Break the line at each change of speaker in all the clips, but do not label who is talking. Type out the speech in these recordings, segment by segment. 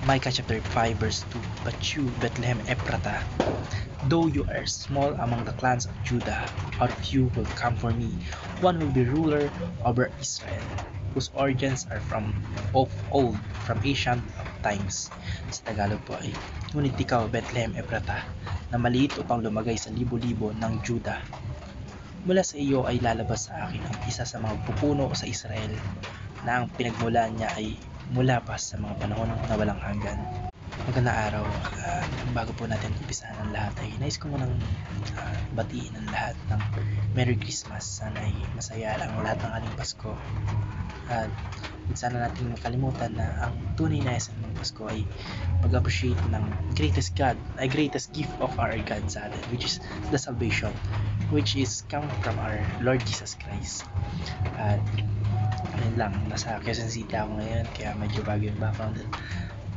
Micah chapter 5 verse 2. But you, Bethlehem Ephratah, though you are small among the clans of Judah, out of you will come for me one who will be ruler over Israel, whose origins are from of old, from ancient times. Sa Tagalog po ay, ngunit ikaw, Bethlehem Ephratah, na maliit upang lumagay sa libo-libo ng Judah, mula sa iyo ay lalabas sa akin ang isa sa mga pupuno sa Israel, na ang pinagmulan niya ay mula pa sa mga panahon na walang hanggan. Magandang araw. Bago po natin umpisahan ang lahat ay nais ko munang batiin ang lahat ng Merry Christmas. Sana ay masaya lang lahat ng ating Pasko. At sana natin makalimutan na ang tunay na essence ng Pasko ay mag-appreciate ng greatest gift of our God sa atin, which is the salvation, which is come from our Lord Jesus Christ. At ayun lang, nasa Quezon City ako ngayon, kaya medyo bago yung background,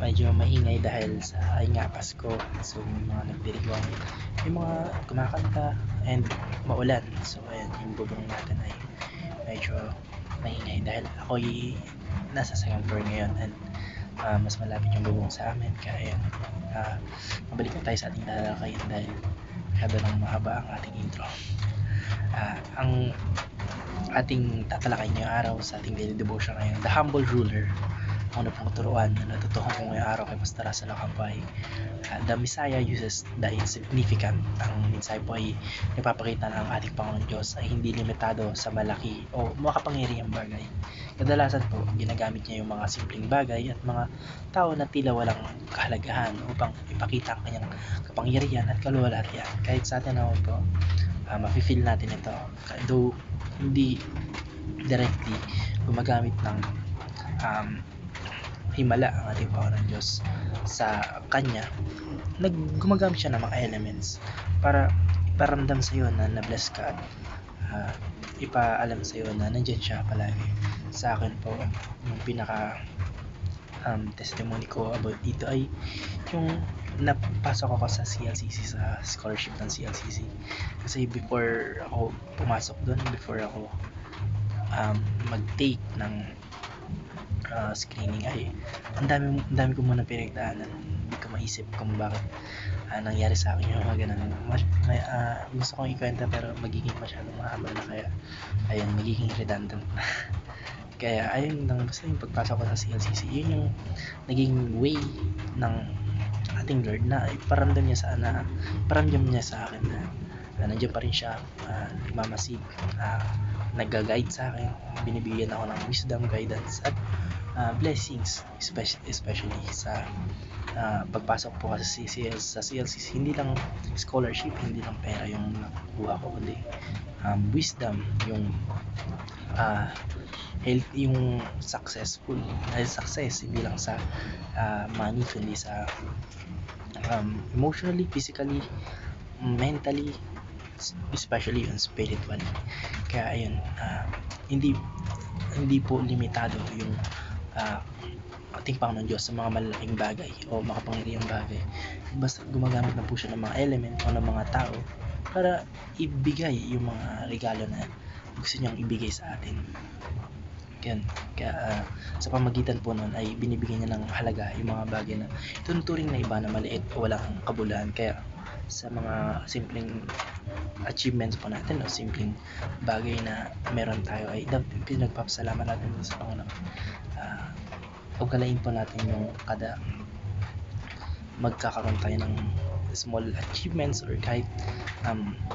medyo maingay dahil sa Pasko. So may mga nagdiriwang, may mga kumakanta and maulan. So ayan, yung bubong natin ay medyo maingay dahil ako'y nasa second floor ngayon and mas malapit yung bubong sa amin. Kaya ayan, mabalik na tayo sa ating lalakayin dahil masyado nang mahaba ang ating intro. Ang ating tatalakayin ngayong araw sa ating daily devotion ay The Humble Ruler. Ang una pong turuan na natutuhan ko ngayong araw kay Pastor Russell Ocampo ay the Messiah uses the insignificant. Ang mensahe po ay nagpapakita na ang ating Panginoon Diyos ay hindi limitado sa malaki o makapangyarihang bagay. Kadalasan po, ginagamit niya yung mga simpleng bagay at mga tao na tila walang kahalagahan upang ipakita ang kanyang kapangyarihan at kaluwalhatian. Kahit sa atin naman po, mafe-feel natin ito. Though hindi directly gumagamit ng himala ang ating Panginoon Diyos sa Kanya, gumagamit siya ng mga elements para iparamdam sa iyo na na-bless ka at ipaalam sa iyo na nandyan siya palagi. Sa akin po, yung pinaka testimony ko about dito ay yung napasok ako sa CLCC, sa scholarship ng CLCC. Kasi before ako pumasok doon, before ako mag-take ng screening ay ang dami ko muna pinagdaanan. Hindi ko maisip kung bakit nangyari sa akin yung mga ganun. Gusto kong ikwenta pero magiging masyadong mahaba na, kaya ayun, magiging redundant. Kaya ayun lang, basta yung pagpasok ko sa CLCC, yun yung naging way ng ating Lord na iparamdam niya sa akin na nandiyan pa rin siya, nagmamasid, nag-guide sa akin, binibigyan ako ng wisdom, guidance at blessings, especially sa pagpasok po kasi sa CLCC. Hindi lang scholarship, hindi lang pera yung nakukuha ko, kundi wisdom, yung health, yung success, hindi lang sa money, kundi sa emotionally, physically, mentally, especially yung spiritually. Kaya ayun, hindi po limitado yung ating Panginoon Diyos sa mga malalaking bagay o makapangyarihang bagay. Basta gumagamit na po siya ng mga element o ng mga tao para ibigay yung mga regalo na gusto niyang ibigay sa atin. Kaya sa pamagitan po nun ay binibigyan niya ng halaga yung mga bagay na tunuturing na iba na maliit o walang kabuluhan. Kaya sa mga simpleng achievements po natin o simpleng bagay na meron tayo ay pinagpapasalamat natin sa Panginoon. Ugalain po natin yung kada magkakaroon tayo ng small achievements or kahit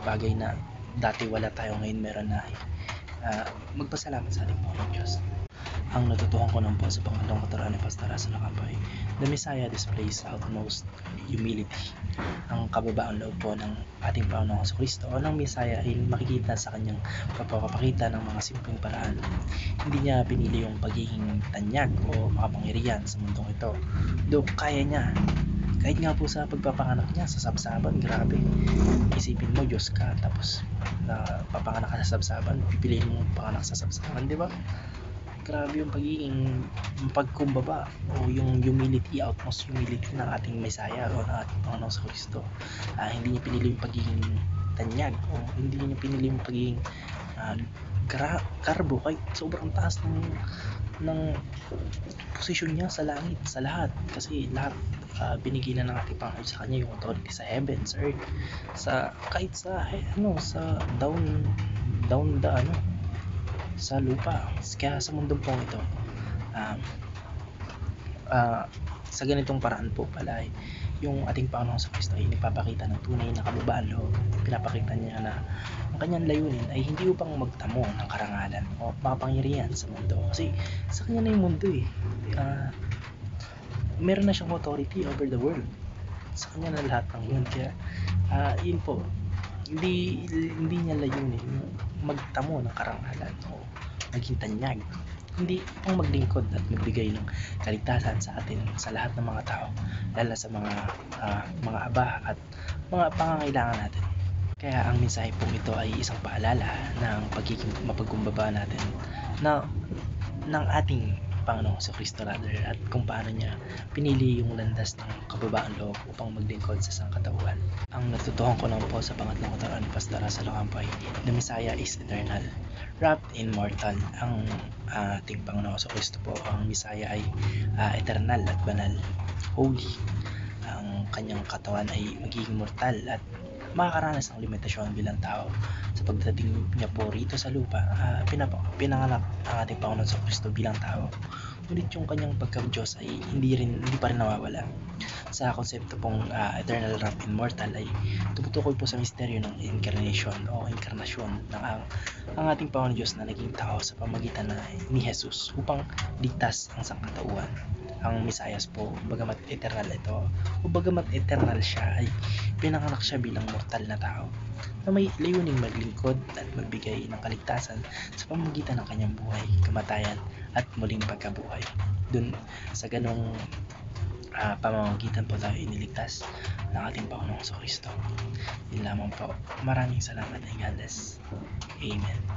bagay na dati wala tayo, ngayon meron na. Magpasalamat sa ating Panginoon Diyos. Ang natutuhan ko naman po sa pangalawang katuruan ni Pastor Russell Ocampo ay the Messiah displays utmost humility. Ang kababaang loob po ng ating Panginoong Jesucristo o ng Messiah ay makikita sa kanyang pagpapakita ng mga simpleng paraan. Hindi niya pinili yung pagiging tanyag o makapangyarihan sa mundong ito. Though kaya niya, kahit nga po sa pagpapanganak niya sa sabsaban, grabe. Isipin mo, Diyos ka, tapos papanganak ka sa sabsaban, pipiliin mo panganak sa sabsaban, di ba? Grabe yung pagiging pagkumbaba o yung humility, utmost humility ng ating Messiah o ng ating Panginoong Jesucristo. Hindi niya pinili yung pagiging tanyag o hindi niya pinili yung pagiging karbo kahit sobrang taas ng posisyon niya sa langit, sa lahat. Kasi lahat binigay na ng ating Panginoon sa kanya, yung authority sa heaven, sa earth, kahit sa down sa lupa. Kaya sa mundong pong ito, um, ah, sa ganitong paraan po pala yung ating Panginoon sa Kristo ay nagpapakita ng tunay na kababaan loob. Pinapakita niya na ang kanyang layunin ay hindi upang magtamo ng karangalan o makapangyarihan sa mundo, kasi sa kanya na yung mundo meron na siyang authority over the world, sa kanya na lahat ng yun. Kaya yun po, hindi niya layunin magtamo ng karangalan o maging tanyag, hindi ang maglingkod at magbigay ng kaligtasan sa atin, sa lahat ng mga tao, lalo sa mga aba at mga pangangailangan natin. Kaya ang mensahe pong ito ay isang paalala ng pagiging mapagkumbaba natin na ng ating Panginoong Kristo at kung paano niya pinili yung landas ng kababaan loob upang maglingkod sa sangkatauhan. Ang natutuhan ko lang po sa pangatlong katarungan ni Pastor Russell Ocampo ay the Messiah is eternal, wrapped in mortal. Ang ating Panginoong Kristo po, ang Messiah ay eternal at banal, holy. Ang kanyang katawan ay magiging mortal at makakaranas ng limitasyon bilang tao. Sa pagdating niya po rito sa lupa, pinanganak ang ating Panginoon sa Kristo bilang tao. Ngunit yung kanyang pagka-Diyos ay hindi pa rin nawawala. Sa konsepto pong eternal, wrapped in mortal ay tumutukoy po sa misteryo ng incarnation o inkarnasyon ng ang ating Panginoon Diyos na naging tao sa pamagitan ni Jesus upang ligtas ang sangkatauhan. Ang Mesiyas po, bagamat eternal siya, ay pinanganak siya bilang mortal na tao na may layuning maglingkod at magbigay ng kaligtasan sa pamamagitan ng kanyang buhay, kamatayan at muling pagkabuhay. Dun sa ganong pamamagitan po tayo iniligtas ng ating Panginoong Kristo. Yun lamang po. Maraming salamat and God bless. Amen.